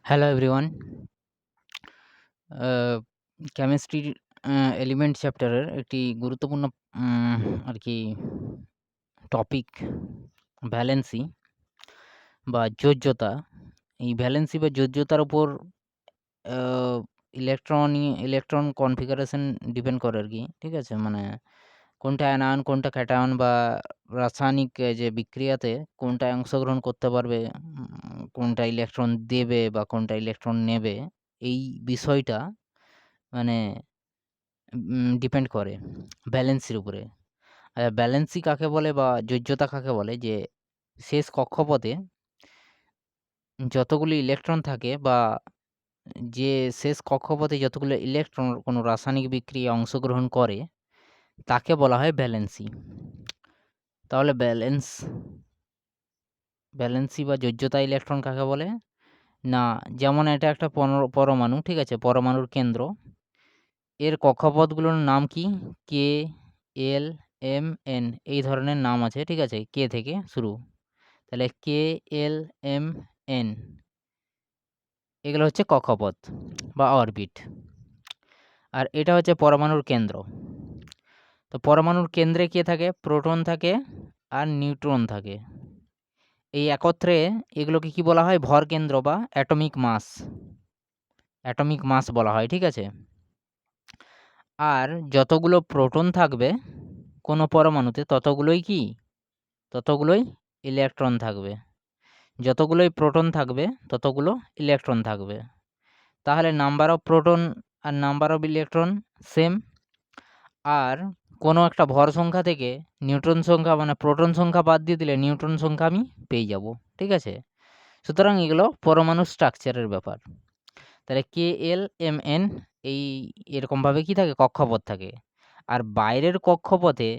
Hello everyone. কেমিস্ট্রির element চ্যাপ্টারের একটি গুরুত্বপূর্ণ আর কি টপিক ভ্যালেন্সি বা যোজ্যতা। এই ভ্যালেন্সি বা যোজ্যতার উপর আ ইলেকট্রন কনফিগারেশন ডিপেন্ড করে আরকি। ঠিক আছে? মানে কোনটা অ্যানায়ন, কোনটা ক্যাটায়ন বা রাসায়নিক যে বিক্রিয়াতে কোনটায় অংশগ্রহণ করতে পারবে, কোনটা ইলেকট্রন দেবে বা কোনটা ইলেকট্রন নেবে, এই বিষয়টা মানে ডিপেন্ড করে ব্যালেন্সির উপরে। ব্যালেন্সি কাকে বলে বা যোজ্যতা কাকে বলে? যে শেষ কক্ষপথে যতগুলি ইলেকট্রন থাকে বা যে শেষ কক্ষপথে যতগুলো ইলেকট্রন কোনো রাসায়নিক বিক্রিয়ায় অংশগ্রহণ করে, তাকে বলা হয় ব্যালেন্সি। তাহলে ব্যালেন্সি বা যোজ্যতা ইলেকট্রন কাকে বলে? না, যেমন এটা একটা পরমাণু, ঠিক আছে? পরমাণুর কেন্দ্র। এর কক্ষপথগুলোর নাম কি? K, L, M, N এই ধরনের নাম আছে, ঠিক আছে? K থেকে শুরু। তাহলে K, L, M, N এগুলো হচ্ছে কক্ষপথ বা অরবিট। আর এটা হচ্ছে পরমাণুর কেন্দ্র। তো পরমাণুর কেন্দ্রে কে থাকে? প্রোটন থাকে আর নিউট্রন থাকে। এই একত্রে এগুলোকে কি বলা হয়? ভরকেন্দ্র বা অ্যাটমিক মাস। অ্যাটমিক মাস বলা হয়, ঠিক আছে? আর যতগুলো প্রোটন থাকবে কোনো পরমাণুতে ততগুলোই ইলেকট্রন থাকবে। যতগুলোই প্রোটন থাকবে ততগুলো ইলেকট্রন থাকবে। তাহলে নাম্বার অফ প্রোটন আর নাম্বার অফ ইলেকট্রন সেম। আর কোনো একটা ভর সংখ্যা থেকে নিউট্রন সংখ্যা মানে প্রোটন সংখ্যা বাদ দিয়ে দিলে নিউট্রন সংখ্যা আমি পেয়ে যাব, ঠিক আছে? সুতরাং এগুলো পরমাণুর স্ট্রাকচারের ব্যাপার। তাহলে KLMN এই এরকমভাবে কি থাকে? কক্ষপথ থাকে। আর বাইরের কক্ষপথে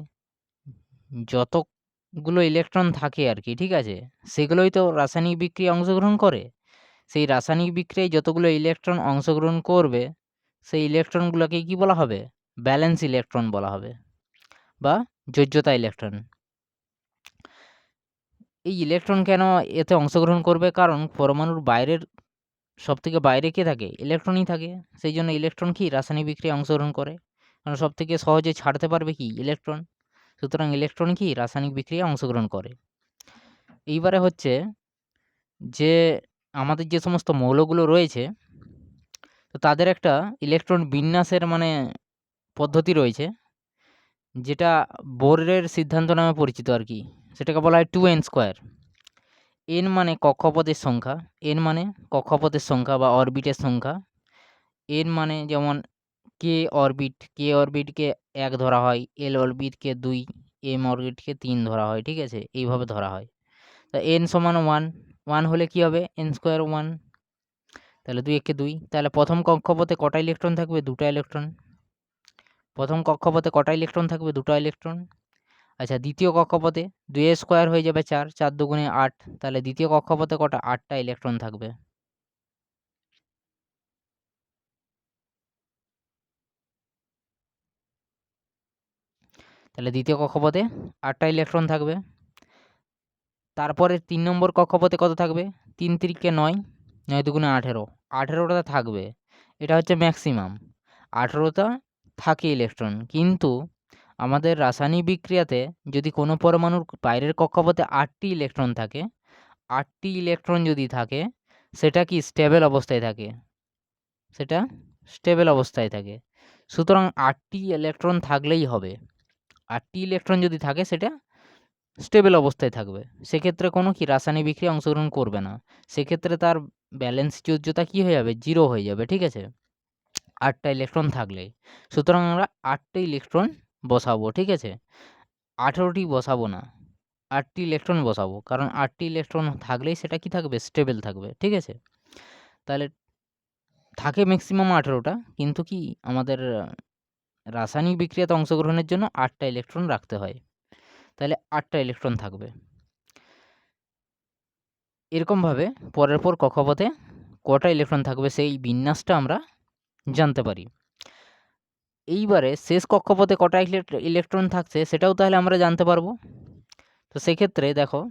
যতগুলো ইলেকট্রন থাকে আরকি, ঠিক আছে? সেগুলোই তো রাসায়নিক বিক্রিয়ায় অংশগ্রহণ করে। সেই রাসায়নিক বিক্রিয়ায় যতগুলো ইলেকট্রন অংশগ্রহণ করবে, সেই ইলেকট্রনগুলোকেই কি বলা হবে? ব্যালেন্স ইলেকট্রন বলা হবে বা যোজ্যতা ইলেকট্রন। এই ইলেকট্রন কেন এতে অংশগ্রহণ করবে? কারণ পরমাণুর বাইরের সবথেকে বাইরে কে থাকে? ইলেকট্রনই থাকে। সেইজন্য ইলেকট্রন কি? রাসায়নিক বিক্রিয়ায় অংশগ্রহণ করে। কারণ সবথেকে সহজে ছাড়তে পারবে কি? ইলেকট্রন। সুতরাং ইলেকট্রন কি? রাসায়নিক বিক্রিয়ায় অংশগ্রহণ করে। এইবারে হচ্ছে যে আমাদের যে সমস্ত মৌলগুলো রয়েছে, তো তাদের একটা ইলেকট্রন বিন্যাসের পদ্ধতি রয়েছে, যেটা বোরের সিদ্ধান্ত নামে পরিচিত আরকি। সেটাকে বলা হয় 2n স্কয়ার। n মানে কক্ষপথের সংখ্যা, n মানে কক্ষপথের সংখ্যা বা অরবিটের সংখ্যা। n মানে যেমন k অরবিটকে ১ ধরা হয়, l অরবিটকে ২, m অরবিটকে ৩ ধরা হয়, ঠিক আছে? এইভাবে ধরা হয়। তা n সমান 1, 1 হলে কি হবে? n square 1। তাহলে ২ একে ২। তাহলে প্রথম কক্ষপথে কটা ইলেকট্রন থাকবে? ২ টা ইলেকট্রন। প্রথম কক্ষপথে কটা ইলেকট্রন থাকবে? ২ টা ইলেকট্রন। আচ্ছা, দ্বিতীয় কক্ষপথে ২ এর স্কয়ার হয়ে যাবে ৪, ৪ দুগুণে ৮। তাহলে দ্বিতীয় কক্ষপথে কটা? ৮ টা ইলেকট্রন থাকবে। তাহলে দ্বিতীয় কক্ষপথে ৮ টা ইলেকট্রন থাকবে। তারপরে ৩ নম্বর কক্ষপথে কত থাকবে? ৩ তিরিকে ৯, ৯ দুগুণে ১৮, ১৮ টা থাকবে। এটা হচ্ছে ম্যাক্সিমাম। ১৮ টা থাকে ইলেকট্রন। কিন্তু আমাদের রাসায়নিক বিক্রিয়াতে যদি কোনো পরমাণুর বাইরের কক্ষপথে ৮ টি ইলেকট্রন থাকে, ৮ টি ইলেকট্রন যদি থাকে, সেটা কি স্টেবল অবস্থায় থাকে। সেটা স্টেবল অবস্থায় থাকে। সুতরাং ৮ টি ইলেকট্রন থাকলেই হবে। ৮ টি ইলেকট্রন যদি থাকে সেটা স্টেবল অবস্থায় থাকবে। সেক্ষেত্রে কোনো কি রাসায়নিক বিক্রিয়ায় অংশগ্রহণ করবে না। সেক্ষেত্রে তার ব্যালেন্স যোজ্যতা কি হয়ে যাবে? 0 হয়ে যাবে, ঠিক আছে? ৮ টা ইলেকট্রন থাকলেই। সুতরাং আমরা ৮ টা ইলেকট্রন বসাবো, ঠিক আছে? ১৮ টি বসাবো না। ৮ টি ইলেকট্রন বসাবো। কারণ ৮ টি ইলেকট্রন থাকলেই সেটা কি থাকবে? স্টেবল থাকবে, ঠিক আছে? তাহলে থাকে ম্যাক্সিমাম ১৮ টা। কিন্তু কি আমাদের রাসায়নিক বিক্রিয়াতে অংশগ্রহণের জন্য ৮ টা ইলেকট্রন রাখতে হয়। তাহলে ৮ টা ইলেকট্রন থাকবে। এরকমভাবে পরের পর কক্ষপথে কটা ইলেকট্রন থাকবে সেই বিন্যাসটা আমরা জানতে পারি। এইবারে শেষ কক্ষপথে কটা ইলেকট্রন থাকছে সেটাও তাহলে আমরা জানতে পারবো। তো সেক্ষেত্রে দেখো,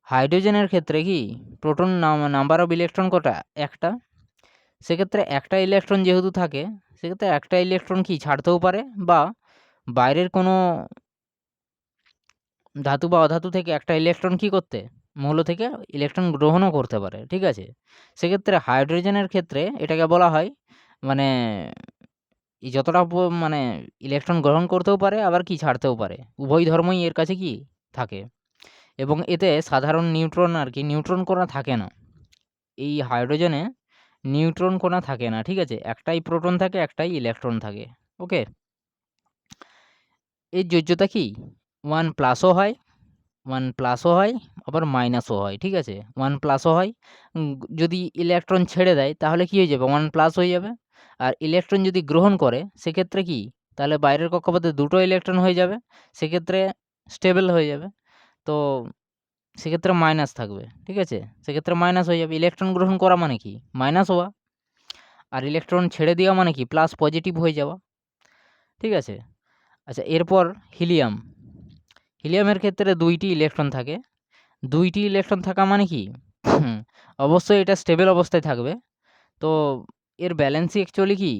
হাইড্রোজেনের ক্ষেত্রে কি প্রোটন নাম্বার অফ ইলেকট্রন কটা? একটা। সেক্ষেত্রে একটা ইলেকট্রন যেহেতু থাকে, সেক্ষেত্রে একটা ইলেকট্রন কি ছাড়তেও পারে, বা বাইরের কোনো ধাতু বা অধাতু থেকে একটা ইলেকট্রন কি করতে, মৌল থেকে ইলেকট্রন গ্রহণও করতে পারে, ঠিক আছে? সেক্ষেত্রে হাইড্রোজেনের ক্ষেত্রে এটাকে বলা হয় মানে যতটা মানে ইলেকট্রন গ্রহণ করতেও পারে, আবার কি ছাড়তেও পারে, উভয় ধর্মই এর কাছে কি থাকে। এবং এতে সাধারণ নিউট্রন আর কি, নিউট্রন কণা থাকে না। এই হাইড্রোজেনে নিউট্রন কণা থাকে না, ঠিক আছে? একটাই প্রোটন থাকে, একটাই ইলেকট্রন থাকে। ওকে, এর যোজ্যতা কি 1+ও হয়, 1+ও হয়, আবার মাইনাসও হয়, ঠিক আছে? 1+ও হয়, যদি ইলেকট্রন ছেড়ে দেয় তাহলে কি হয়ে যাবে, 1+ হয়ে যাবে। আর ইলেকট্রন যদি গ্রহণ করে সেক্ষেত্রে কি, তাহলে বাইরের কক্ষপথে দুটো ইলেকট্রন হয়ে যাবে, সেক্ষেত্রে স্টেবল হয়ে যাবে। তো সেক্ষেত্রে মাইনাস থাকবে, ঠিক আছে? সেক্ষেত্রে মাইনাস হয়ে যাবে। ইলেকট্রন গ্রহণ করা মানে কি মাইনাস হওয়া, আর ইলেকট্রন ছেড়ে দেওয়া মানে কি প্লাস, পজিটিভ হয়ে যাওয়া, ঠিক আছে? আচ্ছা, এরপর হিলিয়াম। হিলিয়ামের ক্ষেত্রে 2টি ইলেকট্রন থাকে। 2টি ইলেকট্রন থাকা মানে কি অবশ্যই এটা স্টেবল অবস্থায় থাকবে। তো এর ব্যালেন্সই অ্যাকচুয়ালি কি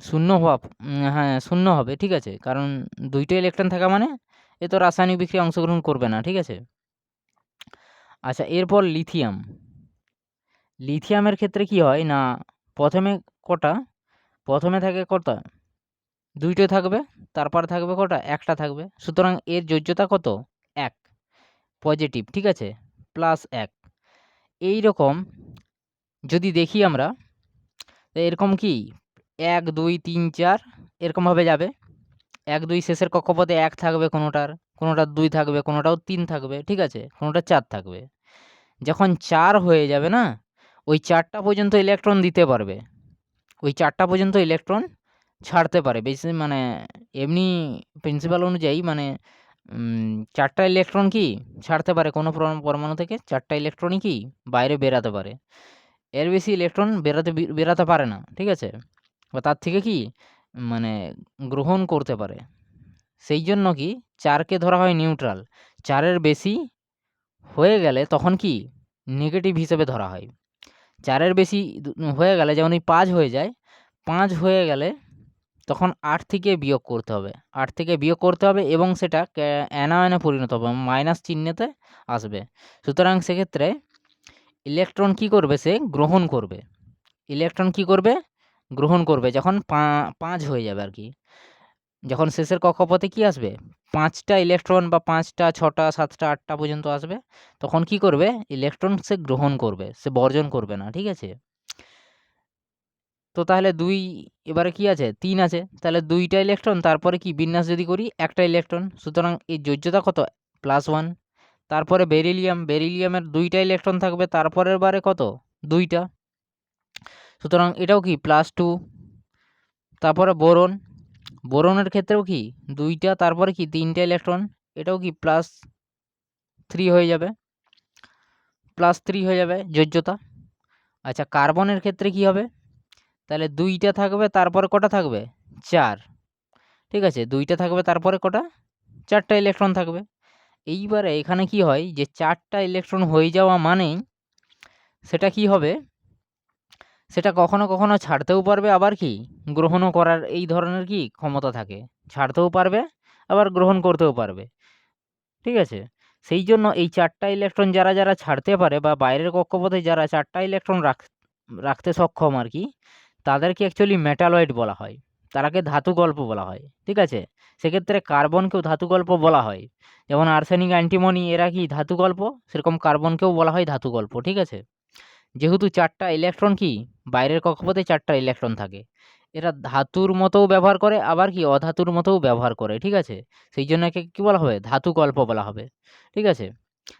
শূন্য হওয়া, হ্যাঁ শূন্য হবে, ঠিক আছে? কারণ 2টো ইলেকট্রন থাকা মানে এ তো রাসায়নিক বিক্রিয়ায় অংশগ্রহণ করবে না, ঠিক আছে? আচ্ছা, এরপর লিথিয়াম। লিথিয়ামের ক্ষেত্রে কি হয় না, প্রথমে কটা, প্রথমে থাকে কটা, 2টো থাকবে, তারপর থাকবে কটা, একটা থাকবে। সুতরাং এর যোজ্যতা কত, 1, পজিটিভ, ঠিক আছে? +1। এই রকম যদি দেখি আমরা, তো এরকম কি 1, 2, 3, 4 এরকমভাবে যাবে। 1, 2 শেষের কক্ষপথে 1 থাকবে কোনোটার, কোনোটার 2 থাকবে, কোনোটাও 3 থাকবে, ঠিক আছে? কোনোটার 4 থাকবে। যখন 4 হয়ে যাবে না, ওই 4টা পর্যন্ত ইলেকট্রন দিতে পারবে, ওই 4টা পর্যন্ত ইলেকট্রন ছাড়তে পারে। বেশি মানে এমনি প্রিন্সিপাল অনুযায়ী মানে 4টা ইলেকট্রন কি ছাড়তে পারে, কোনো পরমাণু থেকে 4টা ইলেকট্রনই কি বাইরে বেরাতে পারে। এর বেশি ইলেকট্রন বেরাতে পারে না, ঠিক আছে? বা তার থেকে কি মানে গ্রহণ করতে পারে। সেই জন্য কি 4কে ধরা হয় নিউট্রাল। 4-এর বেশি হয়ে গেলে তখন কি নেগেটিভ হিসেবে ধরা হয়। 4-এর বেশি হয়ে গেলে, যেমন এই 5 হয়ে যায়, 5 হয়ে গেলে তখন 8 থেকে বিয়োগ করতে হবে। 8 থেকে বিয়োগ করতে হবে এবং সেটা অ্যানায়নে পরিণত হবে, মাইনাস চিহ্নেতে আসবে। সুতরাং সেক্ষেত্রে ইলেকট্রন কি করবে, সে গ্রহণ করবে। ইলেকট্রন কি করবে, গ্রহণ করবে যখন 5 হয়ে যাবে আর কি। যখন শেষের কক্ষপথে কি আসবে 5টা ইলেকট্রন, বা 5টা, 6টা, 7টা, 8টা পর্যন্ত আসবে, তখন কি করবে ইলেকট্রন সে গ্রহণ করবে, সে বর্জন করবে না, ঠিক আছে? তো তাহলে 2, এবারে কি আছে 3 আছে, তাহলে 2টা ইলেকট্রন, তারপরে কি বিন্যাস যদি করি একটা ইলেকট্রন, সুতরাং এই যোজ্যতা কত +1। তারপরে বেরিলিয়াম, বেরিলিয়ামের 2টা ইলেকট্রন থাকবে, তারপরের বারে কত 2টা, সুতরাং এটাও কি +2। তারপরে বোরন, বোরনের ক্ষেত্রেও কি 2টা, তারপরে কি 3টা ইলেকট্রন, এটাও কি +3 হয়ে যাবে, +3 হয়ে যাবে যোজ্যতা। আচ্ছা, কার্বনের ক্ষেত্রে কি হবে, তাহলে 2টা থাকবে, তারপরে কটা থাকবে 4, ঠিক আছে? 2টা থাকবে, তারপরে কটা 4টা ইলেকট্রন থাকবে। এইবারে এখানে কি হয় যে 4টা ইলেকট্রন হয়ে যাওয়া মানেই সেটা কি হবে, সেটা কখনো কখনো ছাড়তেও পারবে, আবার কি গ্রহণও করার এই ধরনের কি ক্ষমতা থাকে। ছাড়তেও পারবে, আবার গ্রহণ করতেও পারবে, ঠিক আছে? সেই জন্য এই 4টা ইলেকট্রন যারা যারা ছাড়তে পারে, বা বাইরের কক্ষপথে যারা 4টা ইলেকট্রন রাখতে সক্ষম আর কি, তাদেরকে অ্যাকচুয়ালি মেটালয়েড বলা হয়। তারাকে ধাতুগল্প বলা হয়, ঠিক আছে? সেক্ষেত্রে কার্বনকেও ধাতুগল্প বলা হয়। যেমন আর্সেনিক, অ্যান্টিমনি এরা কি ধাতুগল্প, সেরকম কার্বনকেও বলা হয় ধাতুগল্প, ঠিক আছে? যেহেতু 4টা ইলেকট্রন কি বাইরের কক্ষপথে 4টা ইলেকট্রন থাকে, এরা ধাতুর মতোও ব্যবহার করে, আবার কি অধাতুর মতোও ব্যবহার করে, ঠিক আছে? সেই জন্য একে কী বলা হবে, ধাতুগল্প বলা হবে, ঠিক আছে?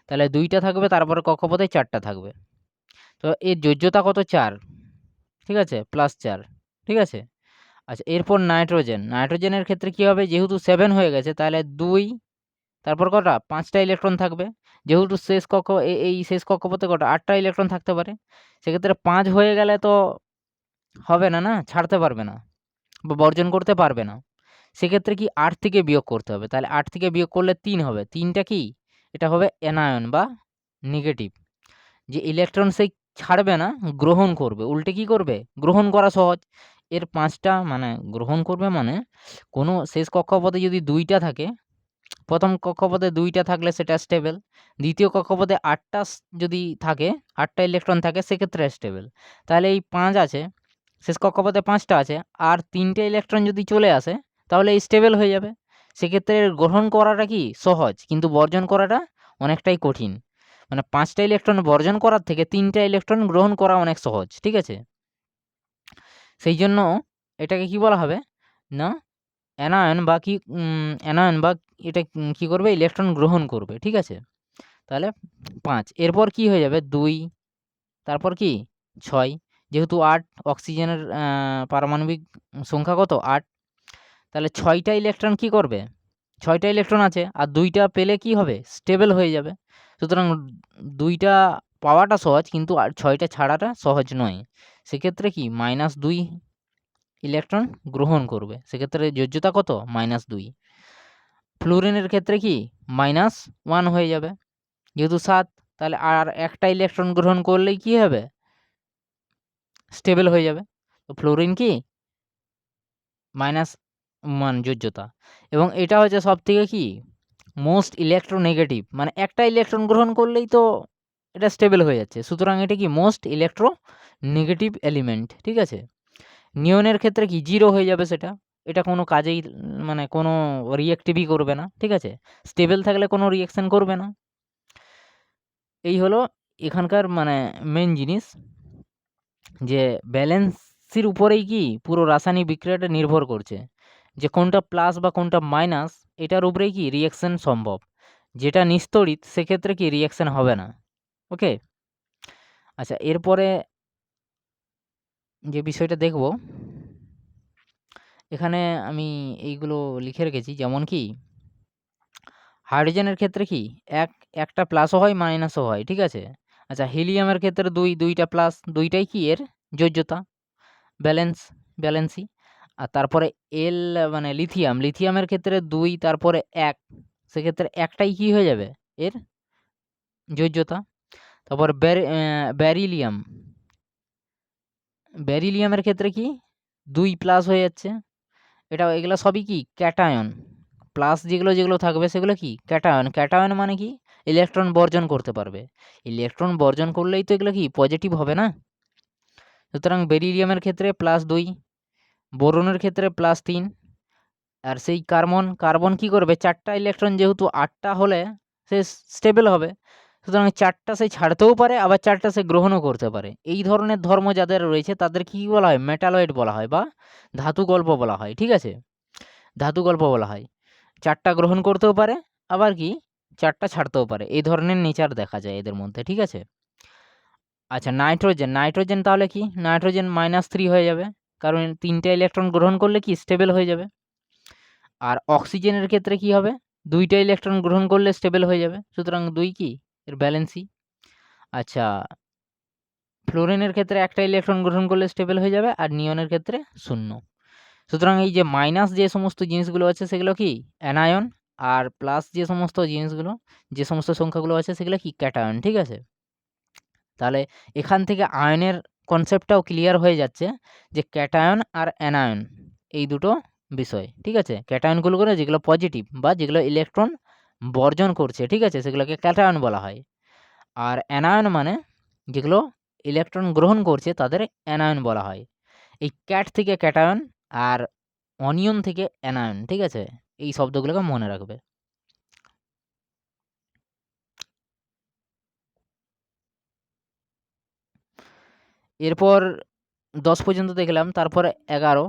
তাহলে 2টা থাকবে, তারপরে কক্ষপথে 4টা থাকবে। তো এর যোজ্যতা কত 4, ঠিক আছে? +4, ঠিক আছে? আচ্ছা, এরপর নাইট্রোজেন। নাইট্রোজেনের ক্ষেত্রে কী হবে, যেহেতু 7 হয়ে গেছে, তাহলে 2, তারপর কটা 5টা ইলেকট্রন থাকবে। যেহেতু এই শেষ কক্ষপথে কটা 8টা ইলেকট্রন থাকতে পারে, সেক্ষেত্রে 5 হয়ে গেলে তো হবে না, না ছাড়তে পারবে না বা বর্জন করতে পারবে না। সেক্ষেত্রে কি 8 থেকে বিয়োগ করতে হবে। তাহলে 8 থেকে বিয়োগ করলে 3 হবে। 3টা কি এটা হবে অ্যানায়ন বা নেগেটিভ। যে ইলেকট্রন সে ছাড়বে না, গ্রহণ করবে। উল্টে কি করবে? গ্রহণ করা সহজ। এর ৫টা মানে গ্রহণ করবে মানে কোনো শেষ কক্ষপথে যদি ২টা থাকে, প্রথম কক্ষপথে ২টা থাকলে সেটা স্টেবল। দ্বিতীয় কক্ষপথে ৮টা যদি থাকে, ৮টা ইলেকট্রন থাকে, সেক্ষেত্রে স্টেবল। তাহলে এই ৫ আছে, শেষ কক্ষপথে ৫টা আছে, আর ৩টে ইলেকট্রন যদি চলে আসে তাহলে স্টেবল হয়ে যাবে। সেক্ষেত্রে গ্রহণ করাটা কি সহজ, কিন্তু বর্জন করাটা অনেকটাই কঠিন। মানে ৫টা ইলেকট্রন বর্জন করার থেকে ৩টা ইলেকট্রন গ্রহণ করা অনেক সহজ, ঠিক আছে? সেই জন্য এটাকে কি বলা হবে না, অ্যানায়ন বা কি অ্যানায়ন বা এটা কি করবে? ইলেকট্রন গ্রহণ করবে, ঠিক আছে? তাহলে ৫, এরপর কি হয়ে যাবে? ২, তারপর কি ৬, যেহেতু ৮, অক্সিজেনের পারমাণবিক সংখ্যা কত? ৮। তাহলে ৬টা ইলেকট্রন কি করবে? ৬টা ইলেকট্রন আছে, আর ২টা পেলে কি হবে? স্টেবল হয়ে যাবে। সুতরাং ২টা পাওয়াটা সহজ, কিন্তু ৬টা ছাড়াটা সহজ নয়। সেক্ষেত্রে কি -২ ইলেকট্রন গ্রহণ করবে। সেক্ষেত্রে যোজ্যতা কত? -২। ফ্লুরিনের ক্ষেত্রে কি -1 হয়ে যাবে, যেহেতু ৭। তাহলে আর একটা ইলেকট্রন গ্রহণ করলেই কি হবে? স্টেবল হয়ে যাবে। তো ফ্লোরিন কি -1 যোজ্যতা, এবং এটা হচ্ছে সবথেকে কি মোস্ট ইলেকট্রোনেগেটিভ। মানে একটা ইলেকট্রন গ্রহণ করলেই তো এটা স্টেবল হয়ে যাচ্ছে। সুতরাং এটা কি মোস্ট ইলেকট্রোনেগেটিভ এলিমেন্ট, ঠিক আছে? নিয়নের ক্ষেত্রে কি 0 হয়ে যাবে সেটা। এটা কোনো কাজেই মানে কোনো রিঅ্যাক্টিভই করবে না, ঠিক আছে? স্টেবল থাকলে কোনো রিঅ্যাকশন করবে না। এই হলো এখানকার মানে মেইন জিনিস, যে ব্যালেন্সের উপরেই কি পুরো রাসায়নিক বিক্রিয়াটা নির্ভর করছে। যে কোনটা প্লাস বা কোনটা মাইনাস, এটার উপরেই কি রিঅ্যাকশন সম্ভব। যেটা নিস্তড়িত সেক্ষেত্রে কি রিঅ্যাকশন হবে না। ওকে? আচ্ছা, এরপরে যে বিষয়টা দেখব, এখানে আমি এইগুলো লিখে রেখেছি, যেমন কি হাইড্রোজেনের ক্ষেত্রে কি একটা প্লাসও হয়, মাইনাসও হয়, ঠিক আছে? আচ্ছা, হিলিয়ামের ক্ষেত্রে ২টা প্লাস, ২টাই কি এর যোজ্যতা, ব্যালেন্সি। আর তারপরে এল মানে লিথিয়ামের ক্ষেত্রে ২, তারপরে ১, সেক্ষেত্রে একটাই কি হয়ে যাবে? এর যোজ্যতা। তারপর ব্যারিলিয়ামের ক্ষেত্রে কি ২ প্লাস হয়ে যাচ্ছে। এগুলা সবই কি ক্যাটায়ন। প্লাস যেগুলো থাকবে সেগুলো কি ক্যাটায়ন। ক্যাটায়ন মানে কি ইলেকট্রন বর্জন করতে পারবে। ইলেকট্রন বর্জন করলেই তো এগুলো কি পজিটিভ হবে না? সুতরাং বেরিলিয়ামের ক্ষেত্রে +২, বোরনের ক্ষেত্রে +৩, আর সেই কার্বন কি করবে? 4টা ইলেকট্রন যেহেতু 8টা হলে সে স্টেবল হবে। সুতরাং 4টা সে ছাড়তেও পারে, আবার 4টা সে গ্রহণও করতে পারে। এই ধরনের ধর্ম যাদের রয়েছে তাদের কি বলা হয়? মেটালয়েড বলা হয়, বা ধাতুকল্প বলা হয়, ঠিক আছে? ধাতুকল্প বলা হয়। 4টা গ্রহণ করতেও পারে, আবার কি 4টা ছাড়তেও পারে। এই ধরনের নেচার দেখা যায় এদের মধ্যে, ঠিক আছে? আচ্ছা, নাইট্রোজেন তাহলে কি? নাইট্রোজেন -3 হয়ে যাবে। কারণ 3টা ইলেকট্রন গ্রহণ করলে কি স্টেবল হয়ে যাবে। আর অক্সিজেনের ক্ষেত্রে কি হবে? 2টা ইলেকট্রন গ্রহণ করলে স্টেবল হয়ে যাবে। সুতরাং 2 কি এর ব্যালেন্সই। আচ্ছা, ফ্লোরিনের ক্ষেত্রে একটা ইলেকট্রন গ্রহণ করলে স্টেবল হয়ে যাবে, আর নিয়নের ক্ষেত্রে 0। সুতরাং এই যে মাইনাস যে সমস্ত জিনিসগুলো আছে সেগুলো কি অ্যানায়ন, আর প্লাস যে সমস্ত সংখ্যাগুলো আছে সেগুলো কি ক্যাটায়ন, ঠিক আছে? তাহলে এখান থেকে আয়নের কনসেপ্টটাও ক্লিয়ার হয়ে যাচ্ছে, যে ক্যাটায়ন আর অ্যানায়ন এই দুটো বিষয়, ঠিক আছে? ক্যাটায়নগুলো যেগুলো পজিটিভ বা যেগুলো ইলেকট্রন বর্জন করছে, ঠিক আছে, সেগুলোকে ক্যাটায়ন বলা হয়। আর অ্যানায়ন মানে যেগুলো ইলেকট্রন গ্রহণ করছে তাদের অ্যানায়ন বলা হয়। এই ক্যাট থেকে ক্যাটায়ন, আর অনিয়ন থেকে অ্যানায়ন, ঠিক আছে? এই শব্দগুলোকে মনে রাখবে। এরপর ১০ পর্যন্ত দেখলাম, তারপরে ১১।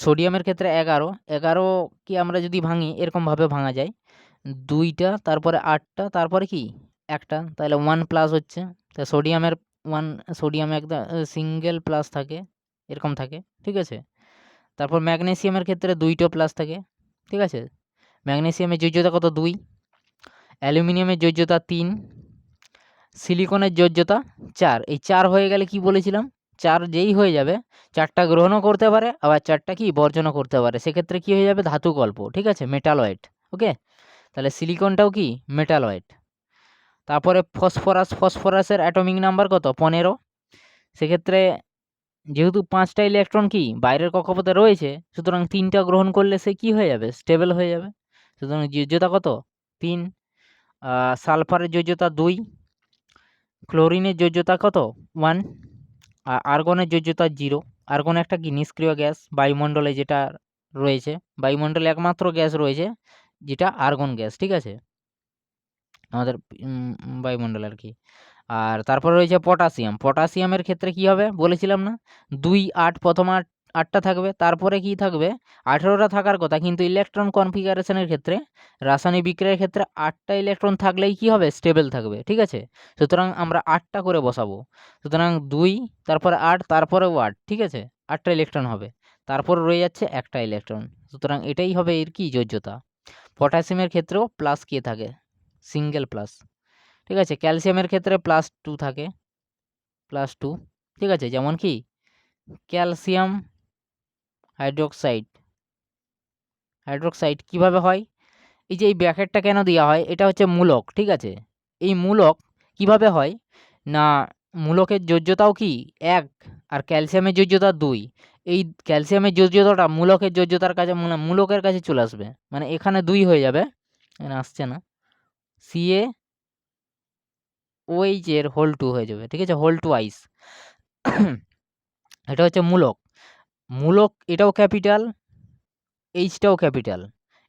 সোডিয়ামের ক্ষেত্রে ১১। ১১ কি আমরা যদি ভাঙি এরকমভাবে ভাঙা যায়। ২টা, তারপরে ৮টা, তারপরে কি ১টা, তাহলে 1 প্লাস হচ্ছে। তা সোডিয়ামের 1, সোডিয়ামে একটা সিঙ্গেল প্লাস থাকে, এরকম থাকে, ঠিক আছে? তারপর ম্যাগনেসিয়ামের ক্ষেত্রে ২টো প্লাস থাকে, ঠিক আছে? ম্যাগনেসিয়ামের যোজ্যতা কত? ২। অ্যালুমিনিয়ামের যোজ্যতা ৩। সিলিকনের যোজ্যতা ৪। এই ৪ হয়ে গেলে কি বলেছিলাম? ৪ যেই হয়ে যাবে, ৪টা গ্রহণও করতে পারে, আবার ৪টা কি বর্জনও করতে পারে। সেক্ষেত্রে কি হয়ে যাবে? ধাতুকল্প, ঠিক আছে? মেটালয়েড। ওকে? তাহলে সিলিকনটাও কি মেটালয়েড। তারপরে ফসফরাসের অ্যাটমিক নাম্বার কত? 15। সেক্ষেত্রে যেহেতু 5টা ইলেকট্রন কি বাইরের কক্ষপথে রয়েছে, সুতরাং 3টা গ্রহণ করলে সে কি হয়ে যাবে? স্টেবল হয়ে যাবে। সুতরাং যোজ্যতা কত? 3। সালফারের যোজ্যতা 2, ক্লোরিনের যোজ্যতা কত? 1, আর্গনের যোজ্যতা 0। আর্গন একটা কি নিষ্ক্রিয় গ্যাস, বায়ুমণ্ডলে যেটা রয়েছে। বায়ুমণ্ডলে একমাত্র গ্যাস রয়েছে যেটা আর্গন গ্যাস, ঠিক আছে? আমাদের বায়ুমণ্ডলে আরকি। আর তারপরে রয়েছে পটাশিয়াম। পটাশিয়ামের ক্ষেত্রে কি হবে বলেছিলাম না? 2, 8, প্রথম 8টা থাকবে। তারপরে কি থাকবে? 18টা থাকার কথা, কিন্তু ইলেকট্রন কনফিগারেশনের ক্ষেত্রে, রাসায়নিক বিক্রিয়ার ক্ষেত্রে 8টা ইলেকট্রন থাকলেই কি হবে? স্টেবল থাকবে, ঠিক আছে? সুতরাং আমরা 8টা করে বসাবো। সুতরাং 2, তারপরে 8, তারপরেও 8, ঠিক আছে? 8টা ইলেকট্রন হবে। তারপর রয়ে যাচ্ছে একটা ইলেকট্রন। সুতরাং এটাই হবে এর কি? যোজ্যতা। পটাশিয়ামের ক্ষেত্রেও প্লাস কে থাকে? সিঙ্গেল প্লাস, ঠিক আছে? ক্যালসিয়ামের ক্ষেত্রে +2 থাকে, +2, ঠিক আছে? যেমন কি ক্যালসিয়াম হাইড্রোক্সাইড কিভাবে হয়? এই যে এই ব্র্যাকেটটা কেন দেওয়া হয়? এটা হচ্ছে মূলক, ঠিক আছে? এই মূলক কিভাবে হয়? না, মূলকের যোজ্যতাও কি 1 আর ক্যালসিয়ামের যোজ্যতা 2। এই ক্যালসিয়ামের যোজ্যতাটা মূলকের যোজ্যতার কাছে, মানে মূলকের কাছে চলে আসবে। মানে এখানে 2 হয়ে যাবে, এখানে আসছে না। CaOH এর হোল 2 হয়ে যাবে, ঠিক আছে? Whole twice. এটা হচ্ছে মূলক। মূলক এটাও ক্যাপিটাল, এইচটাও ক্যাপিটাল।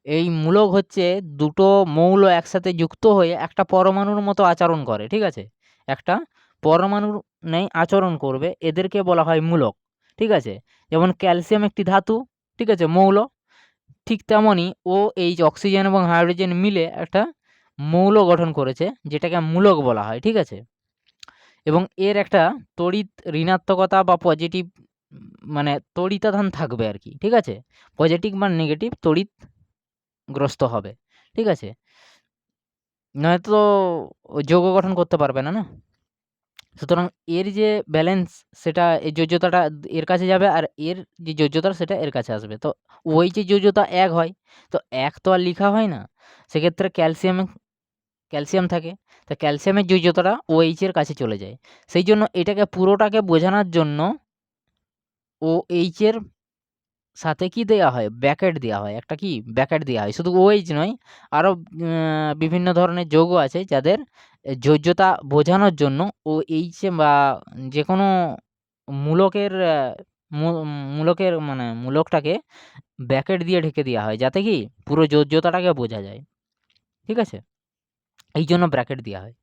এই মূলক হচ্ছে দুটো মৌল একসাথে যুক্ত হয়ে একটা পরমাণুর মতো আচরণ করে, ঠিক আছে? একটা পরমাণুর ন্যায় আচরণ করবে, এদেরকে বলা হয় মূলক, ঠিক আছে? যেমন ক্যালসিয়াম একটি ধাতু, ঠিক আছে? মৌল। ঠিক তেমনই OH, অক্সিজেন এবং হাইড্রোজেন মিলে একটা মৌল গঠন করেছে, যেটাকে মূলক বলা হয়, ঠিক আছে? এবং এর একটা তড়িৎ ঋণাত্মকতা বা পজিটিভ, মানে তড়িতাধান থাকবে আরকি, ঠিক আছে? পজিটিভ বা নেগেটিভ তড়িৎগ্রস্ত হবে, ঠিক আছে? নয়তো যৌগ গঠন করতে পারবে না, না? সুতরাং এর যে ব্যালেন্স, সেটা এই যোজ্যতাটা এর কাছে যাবে, আর এর যে যোজ্যতা সেটা এর কাছে আসবে। তো OH এর যোজ্যতা 1 হয়। তো 1 তো আর লিখা হয় না। সেক্ষেত্রে ক্যালসিয়াম থাকে। তো ক্যালসিয়ামের যোজ্যতাটা OH এর কাছে চলে যায়। সেইজন্য এটাকে পুরোটাকে বোঝানোর জন্য OH এর সাথে কি দেয়া হয়? ব্র্যাকেট দেয়া হয়। একটা কি? ব্র্যাকেট দেয়া হয়। শুধু OH নয়, আরও বিভিন্ন ধরনের যৌগ আছে যাদের যোজ্যতা বোঝানোর জন্য OH বা যেকোনো মূলকের মূ মূলকের মানে মূলকটাকে ব্র্যাকেট দিয়ে ঢেকে দেয়া হয়, যাতে কি পুরো যোজ্যতাটাকে বোঝা যায়। ঠিক আছে? এইজন্য ব্র্যাকেট দেয়া হয়।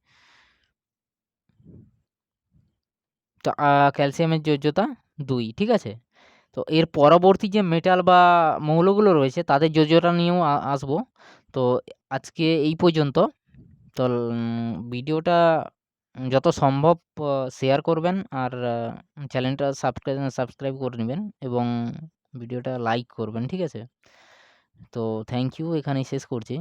তো ক্যালসিয়ামের যোজ্যতা 2, ঠিক আছে? তো এর পরবর্তী যে মেটাল বা মৌলগুলো রয়েছে তাদের যোজ্যতা নিয়েও আসবো। তো আজকে এই পর্যন্ত। তো ভিডিওটা যত সম্ভব শেয়ার করবেন, আর চ্যানেলটা সাবস্ক্রাইব করে নিবেন, এবং ভিডিওটা লাইক করবেন, ঠিক আছে? তো থ্যাংক ইউ, এখানেই শেষ করছি।